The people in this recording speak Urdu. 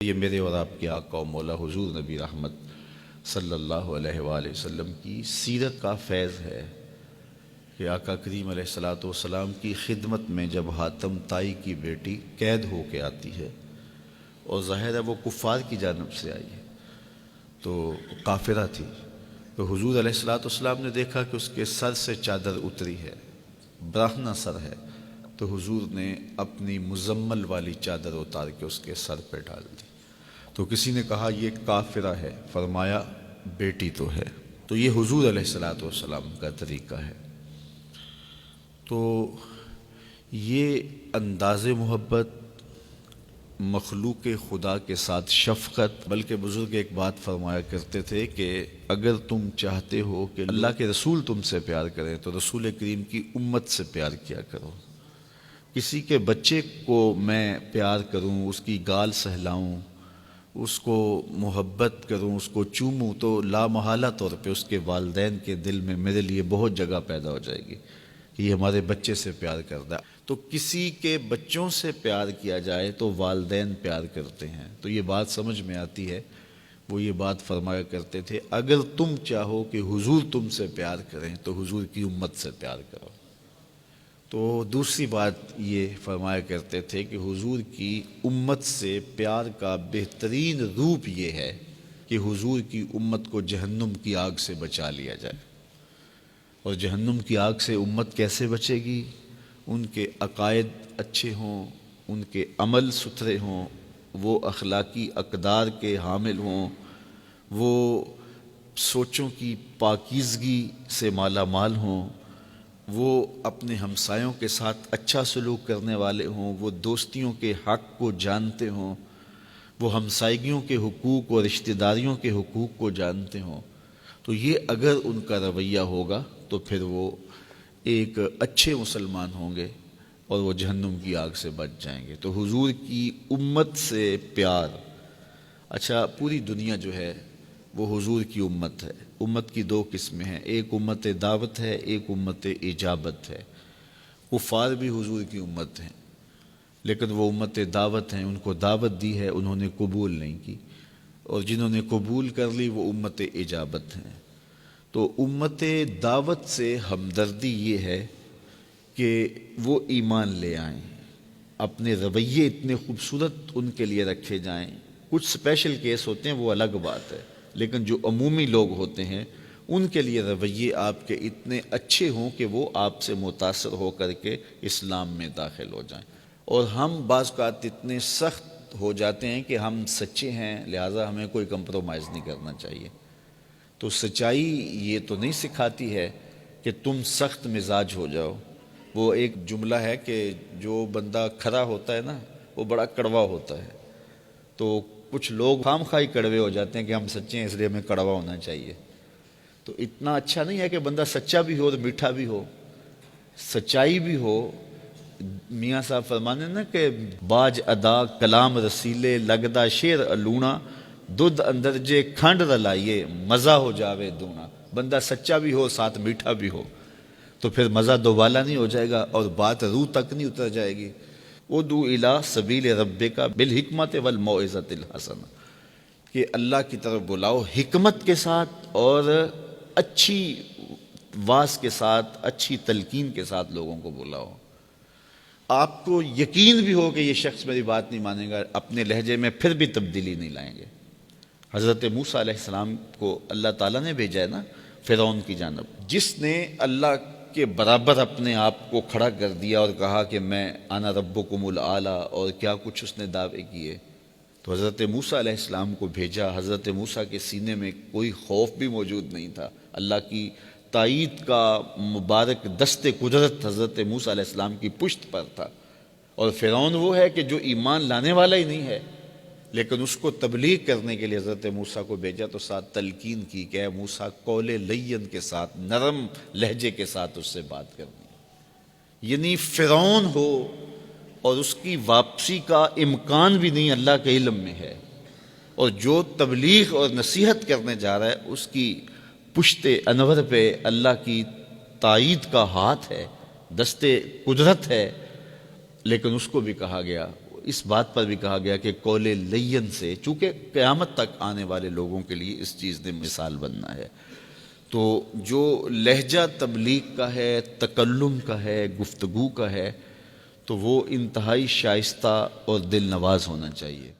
یہ میرے اور آپ کے آقا و مولا حضور نبی رحمت صلی اللہ علیہ وآلہ وسلم کی سیرت کا فیض ہے کہ آقا کریم علیہ الصلوۃ والسلام کی خدمت میں جب حاتم طائی کی بیٹی قید ہو کے آتی ہے اور ظاہر ہے وہ کفار کی جانب سے آئی ہے تو کافرہ تھی، تو حضور علیہ الصلوۃ والسلام نے دیکھا کہ اس کے سر سے چادر اتری ہے، برہنہ سر ہے، تو حضور نے اپنی مزمل والی چادر اتار کے اس کے سر پہ ڈال دی۔ تو کسی نے کہا یہ کافرہ ہے، فرمایا بیٹی تو ہے۔ تو یہ حضور علیہ الصلوۃ والسلام کا طریقہ ہے۔ تو یہ انداز محبت، مخلوق خدا کے ساتھ شفقت، بلکہ بزرگ ایک بات فرمایا کرتے تھے کہ اگر تم چاہتے ہو کہ اللہ کے رسول تم سے پیار کریں تو رسول کریم کی امت سے پیار کیا کرو۔ کسی کے بچے کو میں پیار کروں، اس کی گال سہلاؤں، اس کو محبت کروں، اس کو چوموں، تو لامحالہ طور پہ اس کے والدین کے دل میں میرے لیے بہت جگہ پیدا ہو جائے گی کہ یہ ہمارے بچے سے پیار کرتا ہے۔ تو کسی کے بچوں سے پیار کیا جائے تو والدین پیار کرتے ہیں۔ تو یہ بات سمجھ میں آتی ہے، وہ یہ بات فرمایا کرتے تھے اگر تم چاہو کہ حضور تم سے پیار کریں تو حضور کی امت سے پیار کرو۔ تو دوسری بات یہ فرمایا کرتے تھے کہ حضور کی امت سے پیار کا بہترین روپ یہ ہے کہ حضور کی امت کو جہنم کی آگ سے بچا لیا جائے۔ اور جہنم کی آگ سے امت کیسے بچے گی؟ ان کے عقائد اچھے ہوں، ان کے عمل ستھرے ہوں، وہ اخلاقی اقدار کے حامل ہوں، وہ سوچوں کی پاکیزگی سے مالا مال ہوں، وہ اپنے ہمسایوں کے ساتھ اچھا سلوک کرنے والے ہوں، وہ دوستیوں کے حق کو جانتے ہوں، وہ ہمسائیگیوں کے حقوق اور رشتہ داریوں کے حقوق کو جانتے ہوں۔ تو یہ اگر ان کا رویہ ہوگا تو پھر وہ ایک اچھے مسلمان ہوں گے اور وہ جہنم کی آگ سے بچ جائیں گے۔ تو حضور کی امت سے پیار، اچھا پوری دنیا جو ہے وہ حضور کی امت ہے۔ امت کی دو قسمیں ہیں، ایک امت دعوت ہے، ایک امت اجابت ہے۔ کفار بھی حضور کی امت ہیں لیکن وہ امت دعوت ہیں، ان کو دعوت دی ہے، انہوں نے قبول نہیں کی، اور جنہوں نے قبول کر لی وہ امت اجابت ہیں۔ تو امت دعوت سے ہمدردی یہ ہے کہ وہ ایمان لے آئیں، اپنے رویے اتنے خوبصورت ان کے لیے رکھے جائیں۔ کچھ اسپیشل کیس ہوتے ہیں وہ الگ بات ہے، لیکن جو عمومی لوگ ہوتے ہیں ان کے لیے رویے آپ کے اتنے اچھے ہوں کہ وہ آپ سے متاثر ہو کر کے اسلام میں داخل ہو جائیں۔ اور ہم بعض اوقات اتنے سخت ہو جاتے ہیں کہ ہم سچے ہیں لہٰذا ہمیں کوئی کمپرومائز نہیں کرنا چاہیے۔ تو سچائی یہ تو نہیں سکھاتی ہے کہ تم سخت مزاج ہو جاؤ۔ وہ ایک جملہ ہے کہ جو بندہ کھرا ہوتا ہے نا وہ بڑا کڑوا ہوتا ہے، تو کچھ لوگ خام خواہ کڑوے ہو جاتے ہیں کہ ہم سچے ہیں اس لیے ہمیں کڑوا ہونا چاہیے۔ تو اتنا اچھا نہیں ہے کہ بندہ سچا بھی ہو اور میٹھا بھی ہو، سچائی بھی ہو۔ میاں صاحب فرمانے نا کہ باج ادا کلام رسیلے لگدا شیر الونا دودھ اندر جے کھنڈ رلائیے مزہ ہو جاوے دونا۔ بندہ سچا بھی ہو ساتھ میٹھا بھی ہو تو پھر مزہ دوبالا نہیں ہو جائے گا اور بات روح تک نہیں اتر جائے گی۔ ادعو الی سبیل ربک بالحکمت والموعظۃ الحسنہ، کہ اللہ کی طرف بلاؤ حکمت کے ساتھ اور اچھی واعظ کے ساتھ، اچھی تلقین کے ساتھ لوگوں کو بلاؤ۔ آپ کو یقین بھی ہو کہ یہ شخص میری بات نہیں مانے گا، اپنے لہجے میں پھر بھی تبدیلی نہیں لائیں گے۔ حضرت موسیٰ علیہ السلام کو اللہ تعالیٰ نے بھیجا ہے نا فرعون کی جانب، جس نے اللہ کے برابر اپنے آپ کو کھڑا کر دیا اور کہا کہ میں انا ربکم الاعلیٰ، اور کیا کچھ اس نے دعوے کیے۔ تو حضرت موسیٰ علیہ السلام کو بھیجا، حضرت موسیٰ کے سینے میں کوئی خوف بھی موجود نہیں تھا، اللہ کی تائید کا مبارک دست قدرت حضرت موسیٰ علیہ السلام کی پشت پر تھا۔ اور فرعون وہ ہے کہ جو ایمان لانے والا ہی نہیں ہے، لیکن اس کو تبلیغ کرنے کے لیے حضرت موسیٰ کو بھیجا تو ساتھ تلقین کی کہ اے موسیٰ قول لین کے ساتھ، نرم لہجے کے ساتھ اس سے بات کرنی، یعنی فرعون ہو اور اس کی واپسی کا امکان بھی نہیں اللہ کے علم میں ہے، اور جو تبلیغ اور نصیحت کرنے جا رہا ہے اس کی پشت انور پہ اللہ کی تائید کا ہاتھ ہے، دست قدرت ہے، لیکن اس کو بھی کہا گیا اس بات پر بھی کہا گیا کہ قول لین سے، چونکہ قیامت تک آنے والے لوگوں کے لیے اس چیز نے مثال بننا ہے، تو جو لہجہ تبلیغ کا ہے، تکلم کا ہے، گفتگو کا ہے، تو وہ انتہائی شائستہ اور دل نواز ہونا چاہیے۔